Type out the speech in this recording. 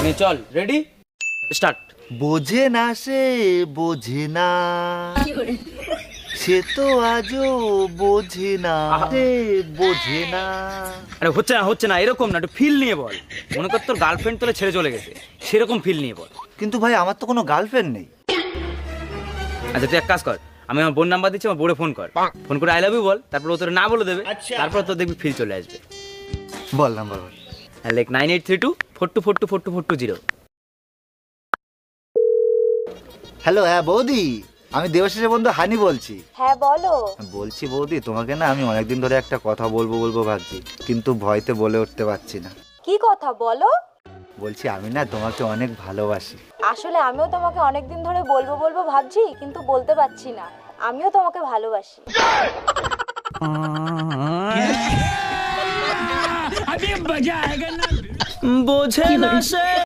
চল ready start. বোঝে না সে বোঝে না, সে তো আজও বোঝে না, সে বোঝে না। আরে হচ্ছে না এরকম না, একটু ফিল নিয়ে বল। মনে কর তোর গার্লফ্রেন্ড তোরে ছেড়ে চলে গেছে, সেরকম ফিল নিয়ে বল। কিন্তু ভাই আমার তো কোনো গার্লফ্রেন্ড নেই। আচ্ছা তুই এক কাজ কর, আমি আমার বোন নাম্বার দিচ্ছি, আমার বোনে ফোন কর, ফোন করে আই লাভ ইউ বল, তারপর ও তোর না বলে দেবে, তারপর তোর দেখবি ফিল চলে আসবে। বল নাম্বার বল। হ্যাঁ লেখ 983242424220। হ্যালো, হ্যাঁ বৌদি, আমি দেবশেষের বন্ধু হানি বলছি। হ্যাঁ বলো। বলছি বৌদি, তোমাকে না আমি অনেকদিন ধরে একটা কথা বলবো ভাবছি, কিন্তু ভয়তে বলে উঠতে পারছি না। কি কথা বলো? বলছি আমি না তোমাকে অনেক ভালোবাসি। আসলে আমিও তোমাকে অনেকদিন ধরে বলবো ভাবছি, কিন্তু বলতে পারছি না। আমিও তোমাকে ভালোবাসি। বোঝে না সে